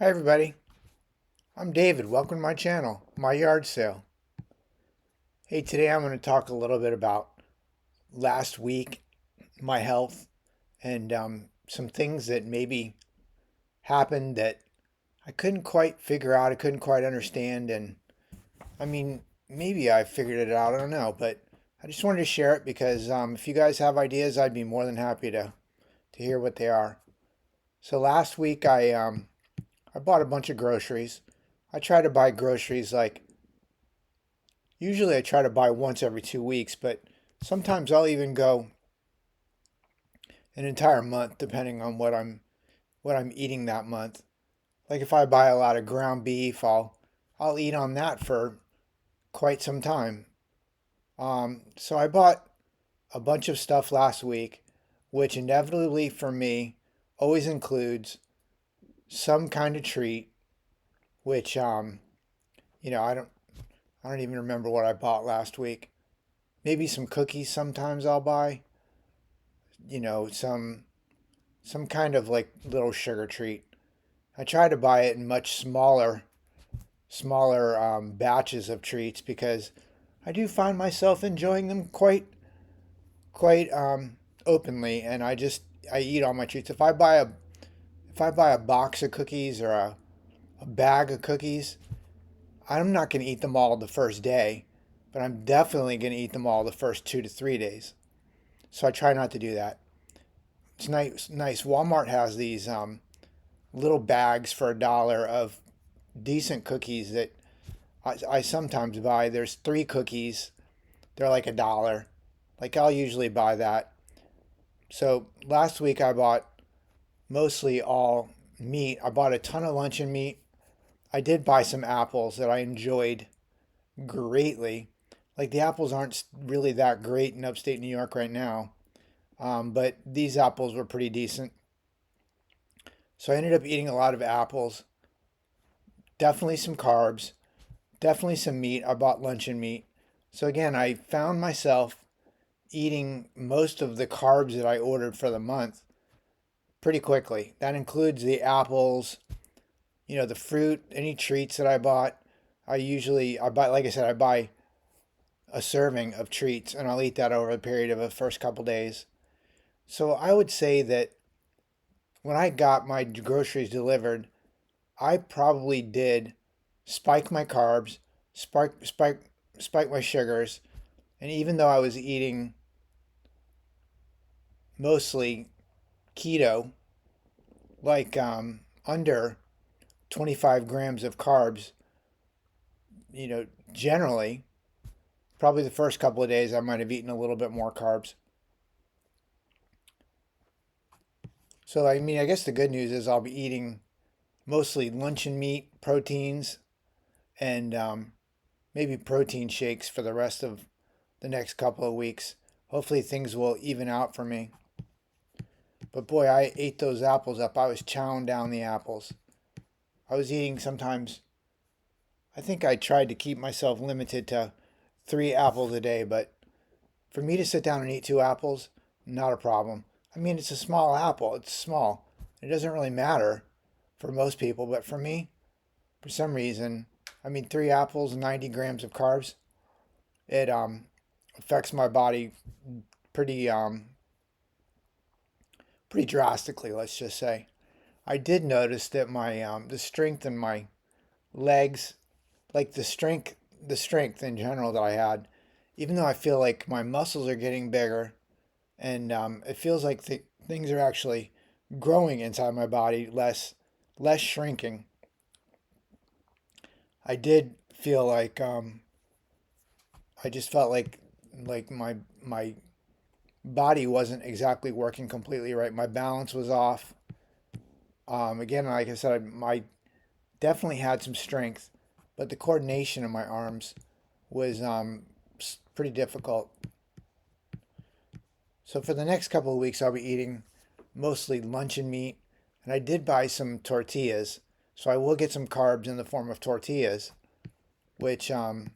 Hi everybody, I'm David. Welcome to my channel, My Yard Sale. Hey, today I'm going to talk a little bit about last week, my health, and some things that maybe happened that I couldn't quite figure out, I couldn't quite understand, and I mean, maybe I figured it out, I don't know, but I just wanted to share it because if you guys have ideas, I'd be more than happy to hear what they are. So last week I bought a bunch of groceries. I try to buy groceries like usually I try to buy once every 2 weeks, but sometimes I'll even go an entire month depending on what I'm eating that month. Like if I buy a lot of ground beef, I'll eat on that for quite some time. So I bought a bunch of stuff last week, which inevitably for me always includes some kind of treat, which I don't even remember what I bought last week. Maybe some cookies sometimes I'll buy, some kind of like little sugar treat. I try to buy it in much smaller batches of treats because I do find myself enjoying them quite openly, and I eat all my treats. If I buy a box of cookies or a bag of cookies, I'm not going to eat them all the first day, but I'm definitely going to eat them all the first 2 to 3 days. So I try not to do that. It's nice. Nice. Walmart has these little bags for $1 of decent cookies that I sometimes buy. There's 3 cookies. They're like $1. Like I'll usually buy that. So last week I bought mostly all meat. I bought a ton of luncheon meat. I did buy some apples that I enjoyed greatly. Like the apples aren't really that great in upstate New York right now, but these apples were pretty decent. So I ended up eating a lot of apples. Definitely some carbs. Definitely some meat. I bought luncheon meat. So again, I found myself eating most of the carbs that I ordered for the month pretty quickly. That includes the apples, the fruit, any treats that I bought. I buy, like I said, I buy a serving of treats and I'll eat that over the period of the first couple days. So I would say that when I got my groceries delivered, I probably did spike my carbs, spike my sugars, and even though I was eating mostly keto, like under 25 grams of carbs, generally, probably the first couple of days I might have eaten a little bit more carbs. So, I mean, I guess the good news is I'll be eating mostly luncheon meat, proteins, and maybe protein shakes for the rest of the next couple of weeks. Hopefully, things will even out for me. But boy, I ate those apples up. I was chowing down the apples. I was eating sometimes, I think I tried to keep myself limited to 3 apples a day, but for me to sit down and eat 2 apples, not a problem. I mean, it's a small apple, it's small. It doesn't really matter for most people, but for me, for some reason, I mean, 3 apples, 90 grams of carbs, it affects my body pretty pretty drastically, let's just say. I did notice that my the strength in my legs, like the strength in general that I had, even though I feel like my muscles are getting bigger and it feels like things are actually growing inside my body, less shrinking. I did feel like I just felt like my body wasn't exactly working completely right. My balance was off. Again, like I said, I definitely had some strength, but the coordination of my arms was pretty difficult. So for the next couple of weeks, I'll be eating mostly luncheon meat, and I did buy some tortillas, so I will get some carbs in the form of tortillas, which I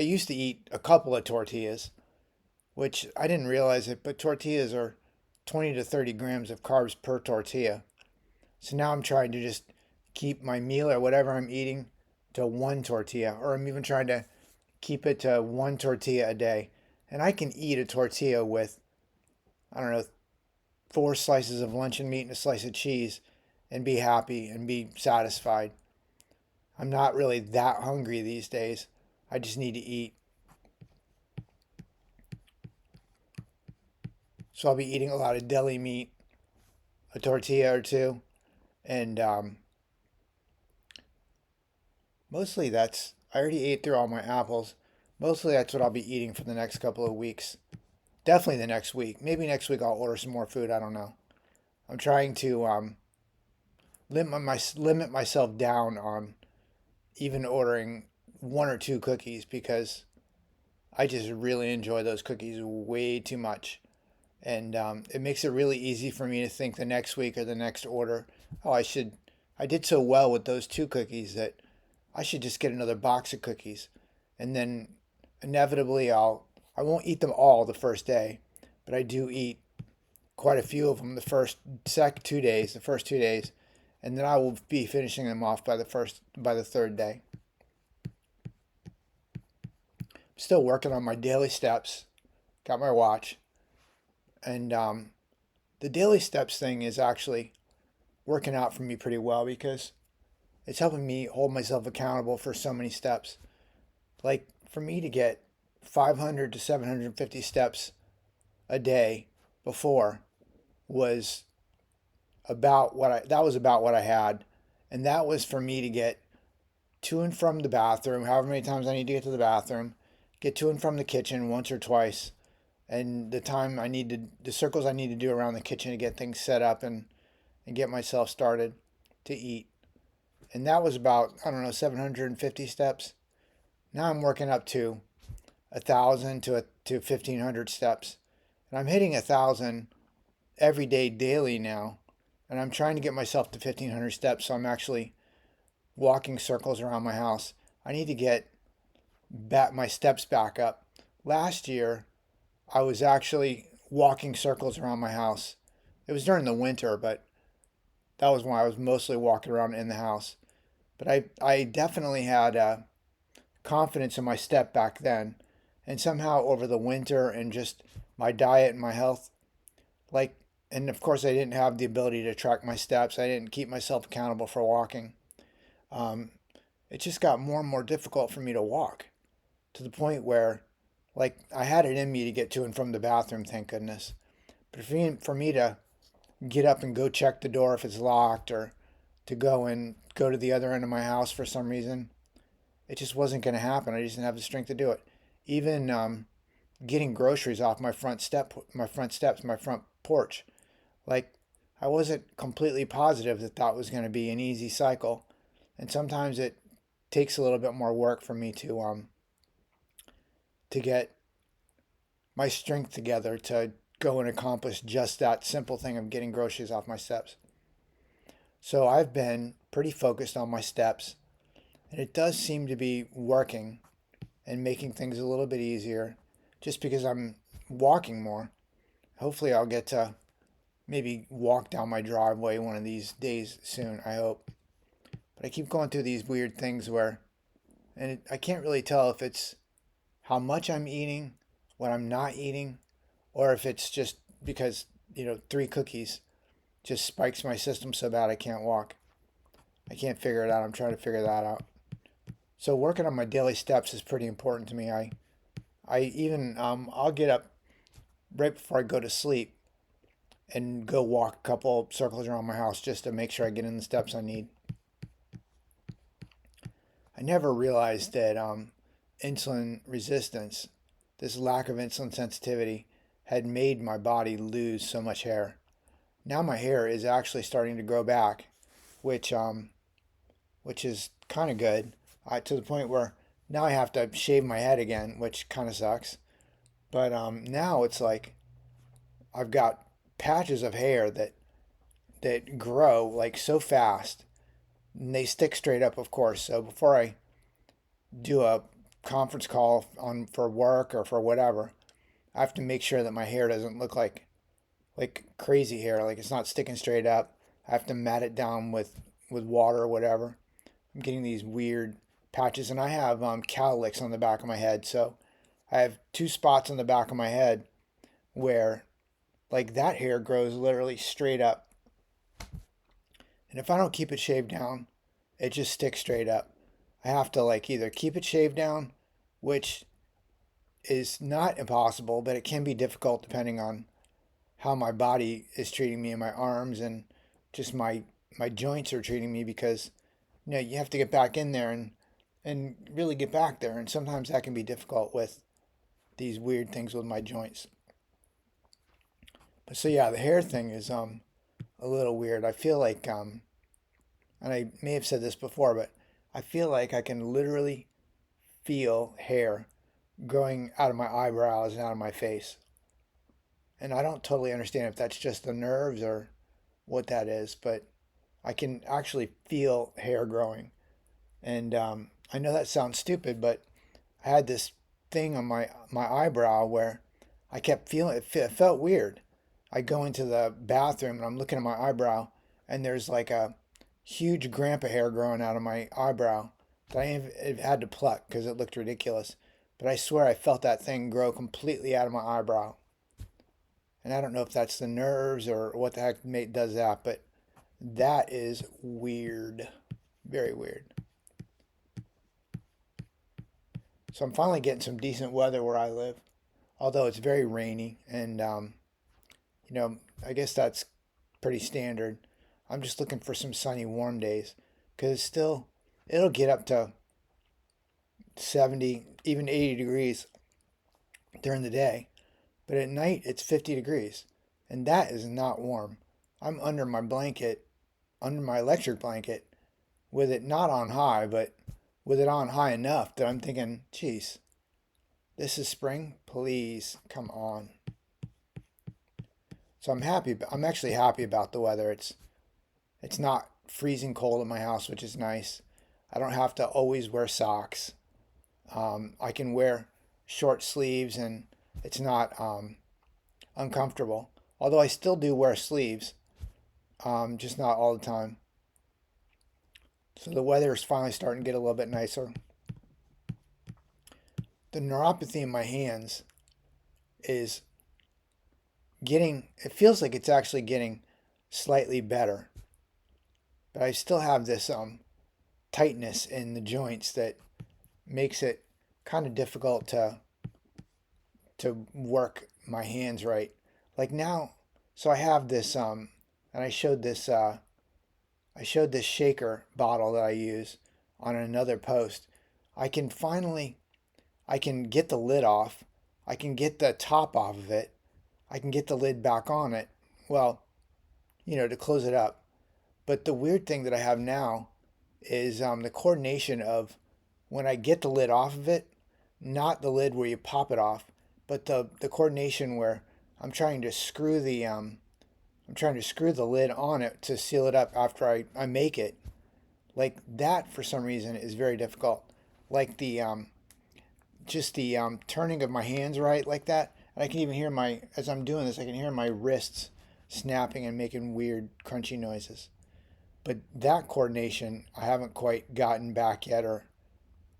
used to eat a couple of tortillas, which I didn't realize it, but tortillas are 20 to 30 grams of carbs per tortilla. So now I'm trying to just keep my meal or whatever I'm eating to one tortilla, or I'm even trying to keep it to one tortilla a day. And I can eat a tortilla with, I don't know, four slices of luncheon meat and a slice of cheese and be happy and be satisfied. I'm not really that hungry these days. I just need to eat. So I'll be eating a lot of deli meat, a tortilla or two, and mostly I already ate through all my apples. Mostly that's what I'll be eating for the next couple of weeks. Definitely the next week. Maybe next week I'll order some more food. I don't know. I'm trying to limit myself down on even ordering one or two cookies because I just really enjoy those cookies way too much. And it makes it really easy for me to think the next week or the next order, oh, I did so well with those two cookies that I should just get another box of cookies. And then inevitably I won't eat them all the first day, but I do eat quite a few of them the first 2 days, and then I will be finishing them off by the third day. I'm still working on my daily steps. Got my watch, and the daily steps thing is actually working out for me pretty well because it's helping me hold myself accountable for so many steps. Like for me to get 500 to 750 steps a day before was about what I had, and that was for me to get to and from the bathroom, however many times I need to get to the bathroom, get to and from the kitchen once or twice, and the circles I need to do around the kitchen to get things set up and get myself started to eat. And that was about, I don't know, 750 steps. Now I'm working up to 1,000 to 1,500 steps, and I'm hitting 1,000 every day daily now, and I'm trying to get myself to 1,500 steps. So I'm actually walking circles around my house. I need to get my steps back up. Last year, I was actually walking circles around my house. It was during the winter, but that was when I was mostly walking around in the house. But I definitely had confidence in my step back then. And somehow over the winter and just my diet and my health, like, and of course I didn't have the ability to track my steps. I didn't keep myself accountable for walking. Um, it just got more and more difficult for me to walk to the point where, like, I had it in me to get to and from the bathroom, thank goodness. But for me to get up and go check the door if it's locked or to go to the other end of my house for some reason, it just wasn't going to happen. I just didn't have the strength to do it. Even getting groceries off my front porch. Like, I wasn't completely positive that was going to be an easy cycle, and sometimes it takes a little bit more work for me to get my strength together to go and accomplish just that simple thing of getting groceries off my steps. So I've been pretty focused on my steps, and it does seem to be working and making things a little bit easier just because I'm walking more. Hopefully, I'll get to maybe walk down my driveway one of these days soon, I hope. But I keep going through these weird things I can't really tell if it's how much I'm eating, what I'm not eating, or if it's just because, three cookies just spikes my system so bad I can't walk. I can't figure it out. I'm trying to figure that out. So working on my daily steps is pretty important to me. I'll get up right before I go to sleep and go walk a couple circles around my house just to make sure I get in the steps I need. I never realized that insulin resistance, this lack of insulin sensitivity, had made my body lose so much hair. Now my hair is actually starting to grow back, which is kind of good. To the point where now I have to shave my head again, which kind of sucks. But now it's like I've got patches of hair that grow like so fast, and they stick straight up, of course. So before I do a conference call on for work or for whatever, I have to make sure that my hair doesn't look like crazy hair, like it's not sticking straight up, I have to mat it down with water or whatever. I'm getting these weird patches, and I have cowlicks on the back of my head. So I have two spots on the back of my head where like that hair grows literally straight up. And if I don't keep it shaved down, it just sticks straight up. I have to like either keep it shaved down, which is not impossible, but it can be difficult depending on how my body is treating me in my arms and just my joints are treating me because you have to get back in there and really get back there, and sometimes that can be difficult with these weird things with my joints. But so yeah, the hair thing is a little weird. I feel like and I may have said this before, but I feel like I can literally feel hair growing out of my eyebrows and out of my face. And I don't totally understand if that's just the nerves or what that is, but I can actually feel hair growing. And I know that sounds stupid, but I had this thing on my eyebrow where I kept feeling it. It felt weird. I go into the bathroom and I'm looking at my eyebrow, and there's like a huge grandpa hair growing out of my eyebrow that I had to pluck because it looked ridiculous. But I swear I felt that thing grow completely out of my eyebrow. And I don't know if that's the nerves or what the heck does that, but that is weird. Very weird. So I'm finally getting some decent weather where I live, although it's very rainy. And, I guess that's pretty standard. I'm just looking for some sunny, warm days because it'll get up to 70, even 80 degrees during the day. But at night, it's 50 degrees. And that is not warm. I'm under my blanket, under my electric blanket, with it not on high, but with it on high enough that I'm thinking, geez, this is spring? Please, come on. So I'm happy. I'm actually happy about the weather. It's not freezing cold in my house, which is nice. I don't have to always wear socks. I can wear short sleeves and it's not uncomfortable. Although I still do wear sleeves, just not all the time. So the weather is finally starting to get a little bit nicer. The neuropathy in my hands is it feels like it's actually getting slightly better. But I still have this tightness in the joints that makes it kind of difficult to work my hands right. Like now, so I have this and I showed this shaker bottle that I use on another post. I can finally I can get the lid off. I can get the top off of it. I can get the lid back on it. Well, to close it up. But the weird thing that I have now is the coordination of when I get the lid off of it, not the lid where you pop it off, but the coordination where I'm trying to screw the lid on it to seal it up after I make it. Like that for some reason is very difficult. Like the just the turning of my hands right like that. And I can even hear as I'm doing this, I can hear my wrists snapping and making weird crunchy noises. But that coordination, I haven't quite gotten back yet, or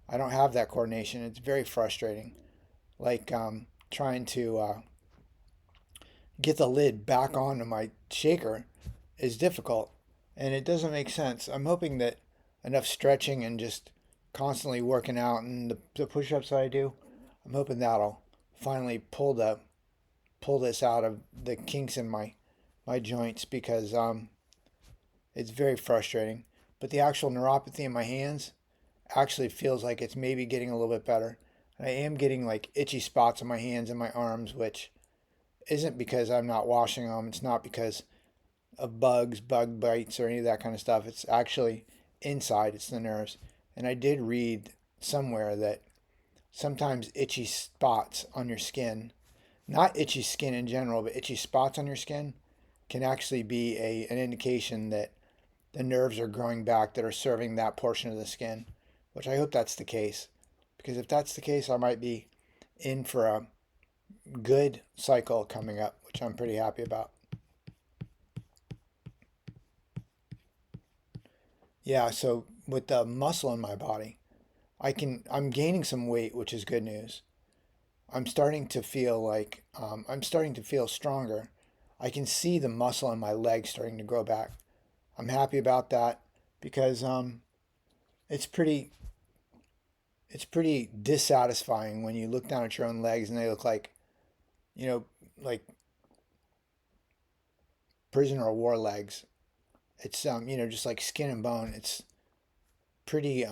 I don't have that coordination. It's very frustrating. Like trying to get the lid back onto my shaker is difficult, and it doesn't make sense. I'm hoping that enough stretching and just constantly working out and the push-ups that I do, I'm hoping that'll finally pull this out of the kinks in my joints because it's very frustrating. But the actual neuropathy in my hands actually feels like it's maybe getting a little bit better. And I am getting like itchy spots on my hands and my arms, which isn't because I'm not washing them. It's not because of bug bites, or any of that kind of stuff. It's actually inside, it's the nerves. And I did read somewhere that sometimes itchy spots on your skin, not itchy skin in general, but itchy spots on your skin can actually be an indication that the nerves are growing back that are serving that portion of the skin, which I hope that's the case. Because if that's the case, I might be in for a good cycle coming up, which I'm pretty happy about. Yeah, so with the muscle in my body, I'm gaining some weight, which is good news. I'm starting to feel stronger. I can see the muscle in my legs starting to grow back. I'm happy about that because it's pretty it's pretty dissatisfying when you look down at your own legs and they look you know, like prisoner of war legs. It's just like skin and bone. It's pretty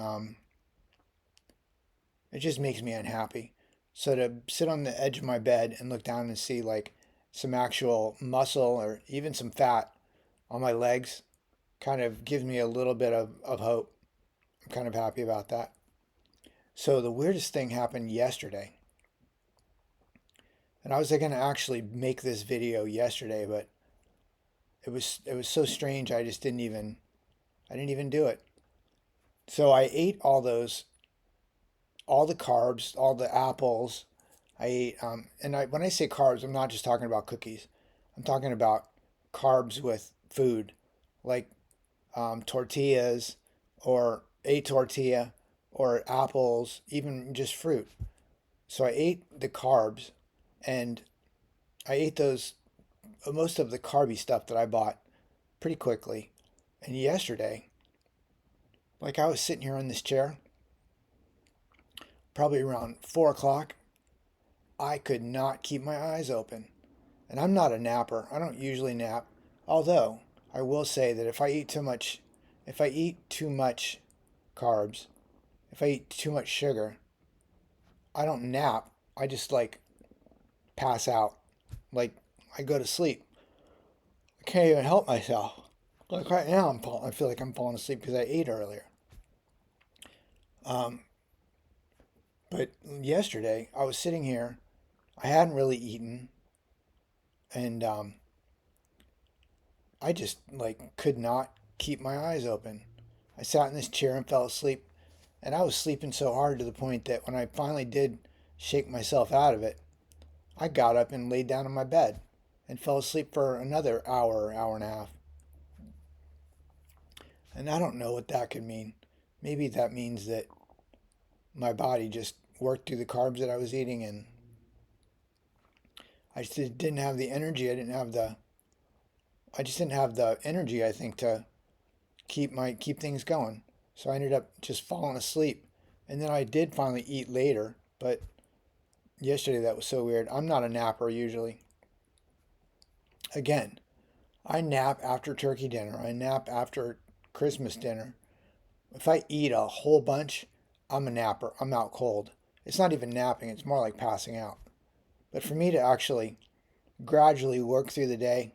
it just makes me unhappy. So to sit on the edge of my bed and look down and see like some actual muscle or even some fat on my legs kind of gives me a little bit of hope. I'm kind of happy about that. So the weirdest thing happened yesterday. And I was going to actually make this video yesterday, but it was so strange I didn't even do it. So I ate all the carbs, all the apples. I ate when I say carbs, I'm not just talking about cookies. I'm talking about carbs with food, like tortillas or a tortilla or apples, even just fruit. So I ate the carbs and I ate those most of the carby stuff that I bought pretty quickly. And yesterday, like I was sitting here in this chair, probably around 4 o'clock, I could not keep my eyes open. And I'm not a napper. I don't usually nap. Although I will say that if I eat too much carbs, if I eat too much sugar, I don't nap. I just like pass out. Like I go to sleep. I can't even help myself. Like right now, I feel like I'm falling asleep because I ate earlier. Um, but yesterday, I was sitting here. I hadn't really eaten, and I just like could not keep my eyes open. I sat in this chair and fell asleep, and I was sleeping so hard to the point that when I finally did shake myself out of it, I got up and laid down in my bed and fell asleep for another hour, hour and a half. And I don't know what that could mean. Maybe that means that my body just worked through the carbs that I was eating and I just didn't have the energy. I just didn't have the energy, I think, to keep things going. So I ended up just falling asleep. And then I did finally eat later, but yesterday that was so weird. I'm not a napper usually. Again, I nap after turkey dinner. I nap after Christmas dinner. If I eat a whole bunch, I'm a napper. I'm out cold. It's not even napping, it's more like passing out. But for me to actually gradually work through the day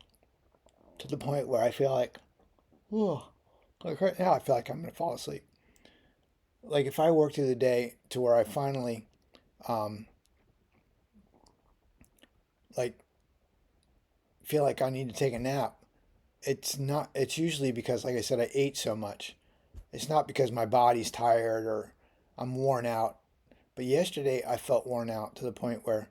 to the point where I feel oh, like right now, I feel like I'm going to fall asleep. Like if I work through the day to where I finally, um, like feel like I need to take a nap, it's usually because, like I said, I ate so much. It's not because my body's tired or I'm worn out. But yesterday I felt worn out to the point where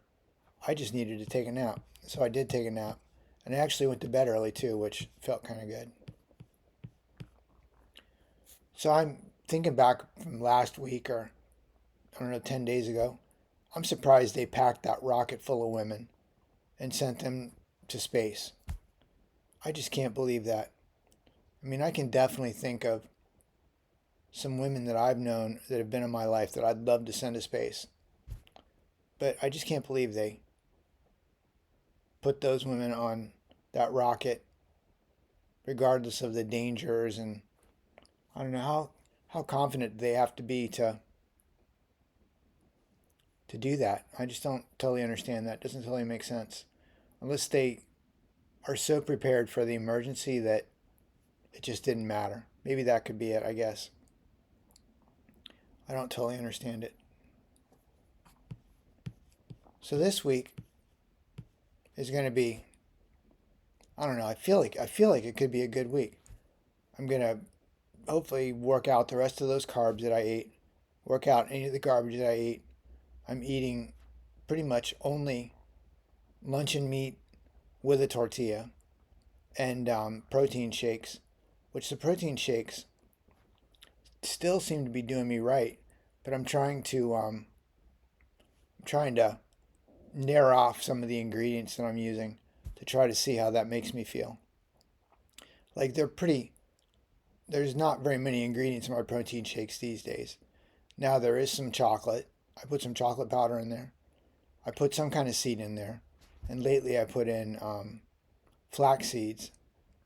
I just needed to take a nap. So I did take a nap. And I actually went to bed early too, which felt kind of good. So I'm thinking back from last week or, I don't know, 10 days ago. I'm surprised they packed that rocket full of women and sent them to space. I just can't believe that. I mean, I can definitely think of some women that I've known that have been in my life that I'd love to send to space. But I just can't believe they put those women on that rocket, regardless of the dangers. And I don't know how confident they have to be to do that. I just don't totally understand that. It doesn't totally make sense. Unless they are so prepared for the emergency that it just didn't matter. Maybe that could be it, I guess. I don't totally understand it. So this week is going to be, I don't know, I feel like it could be a good week. I'm going to hopefully work out the rest of those carbs that I ate, work out any of the garbage that I ate. I'm eating pretty much only luncheon meat with a tortilla and protein shakes, which the protein shakes, still seem to be doing me right, but I'm trying to narrow off some of the ingredients that I'm using to try to see how that makes me feel. Like there's not very many ingredients in my protein shakes these days. Now there is some chocolate. I put some chocolate powder in there. I put some kind of seed in there. And lately I put in flax seeds,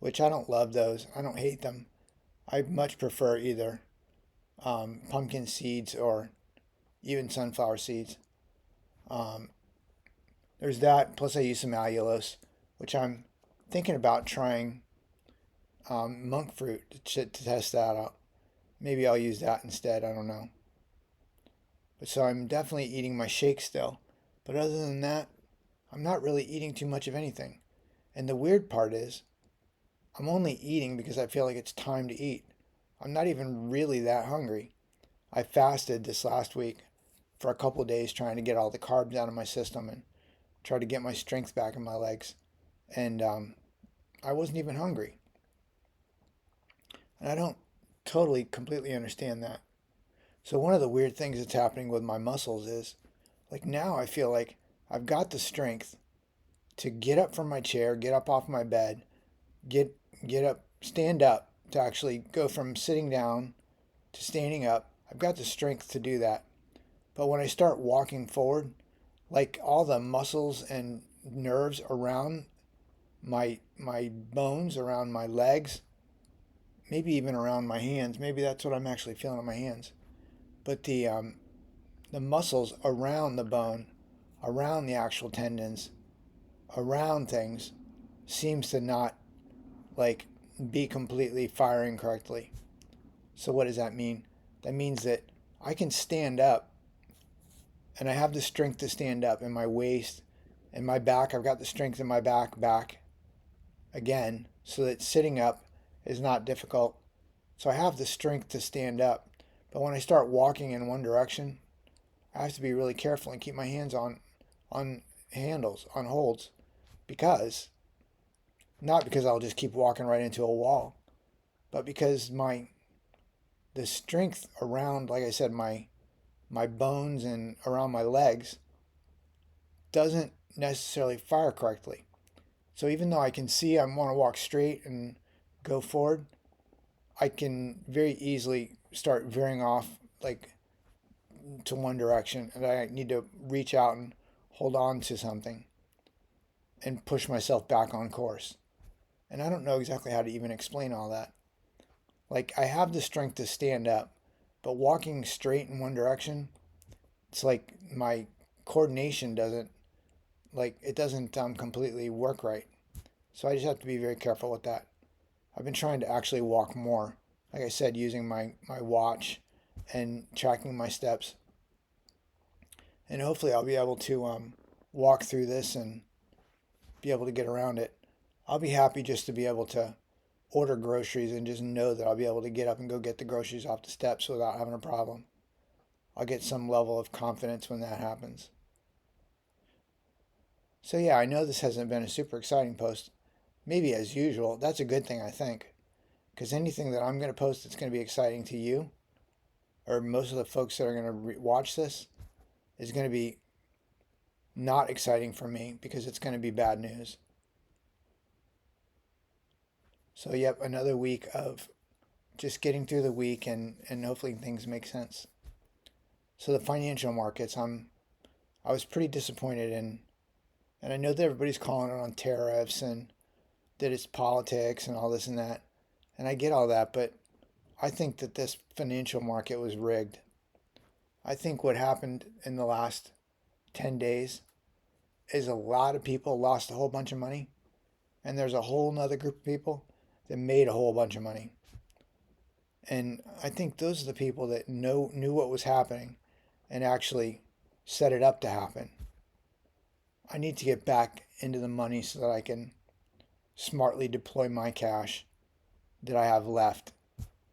which I don't love those. I don't hate them. I much prefer either pumpkin seeds or even sunflower seeds. Um, there's that. Plus, I use some allulose, which I'm thinking about trying monk fruit to test that out. Maybe I'll use that instead. I don't know. But so I'm definitely eating my shake still. But other than that, I'm not really eating too much of anything. And the weird part is, I'm only eating because I feel like it's time to eat. I'm not even really that hungry. I fasted this last week for a couple of days trying to get all the carbs out of my system and try to get my strength back in my legs. And I wasn't even hungry. And I don't totally, completely understand that. So, one of the weird things that's happening with my muscles is like now I feel like I've got the strength to get up from my chair, get up off my bed, get get up, stand up to actually go from sitting down to standing up. I've got the strength to do that. But when I start walking forward, like all the muscles and nerves around my bones, around my legs, maybe even around my hands, maybe that's what I'm actually feeling on my hands. But the muscles around the bone, around the actual tendons, around things seems to not like be completely firing correctly. So what does that mean? That means that I can stand up and I have the strength to stand up in my waist and my back. I've got the strength in my back again, so that sitting up is not difficult. So I have the strength to stand up. But when I start walking in one direction, I have to be really careful and keep my hands on handles, on holds, because not because I'll just keep walking right into a wall, but because the strength around, like I said, my bones and around my legs doesn't necessarily fire correctly. So even though I can see I want to walk straight and go forward, I can very easily start veering off like to one direction, and I need to reach out and hold on to something and push myself back on course. And I don't know exactly how to even explain all that. Like I have the strength to stand up, but walking straight in one direction, it's like my coordination doesn't it doesn't completely work right. So I just have to be very careful with that. I've been trying to actually walk more. Like I said, using my watch and tracking my steps. And hopefully I'll be able to walk through this and be able to get around it. I'll be happy just to be able to order groceries and just know that I'll be able to get up and go get the groceries off the steps without having a problem. I'll get some level of confidence when that happens. So yeah, I know this hasn't been a super exciting post. Maybe as usual. That's a good thing, I think. Because anything that I'm going to post that's going to be exciting to you, or most of the folks that are going to watch this, is going to be not exciting for me because it's going to be bad news. So, yep, another week of just getting through the week and hopefully things make sense. So, the financial markets, I was pretty disappointed in, and I know that everybody's calling it on tariffs and that it's politics and all this and that. And I get all that, but I think that this financial market was rigged. I think what happened in the last 10 days is a lot of people lost a whole bunch of money, and there's a whole nother group of people that made a whole bunch of money. And I think those are the people that knew what was happening and actually set it up to happen. I need to get back into the money so that I can smartly deploy my cash that I have left,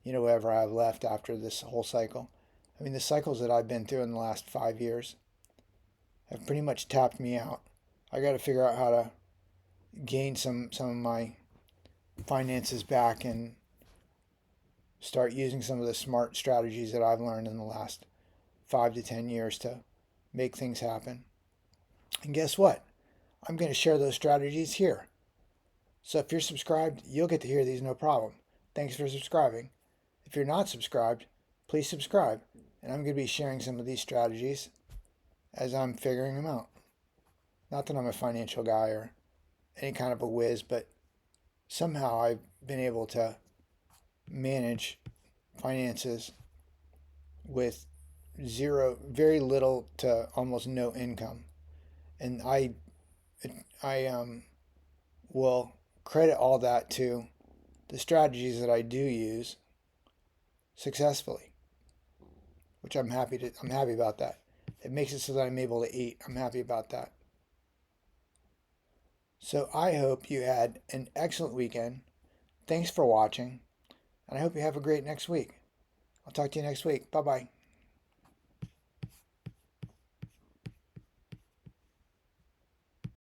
whatever I have left after this whole cycle. I mean, the cycles that I've been through in the last 5 years have pretty much tapped me out. I got to figure out how to gain some of my finances back and start using some of the smart strategies that I've learned in the last 5 to 10 years to make things happen. And guess what? I'm going to share those strategies here. So if you're subscribed, you'll get to hear these no problem. Thanks for subscribing. If you're not subscribed, please subscribe. And I'm going to be sharing some of these strategies as I'm figuring them out. Not that I'm a financial guy or any kind of a whiz, but somehow I've been able to manage finances with very little to almost no income. And I will credit all that to the strategies that I do use successfully, which I'm happy about that. It makes it so that I'm able to eat. I'm happy about that. So I hope you had an excellent weekend. Thanks for watching, and I hope you have a great next week. I'll talk to you next week. Bye-bye.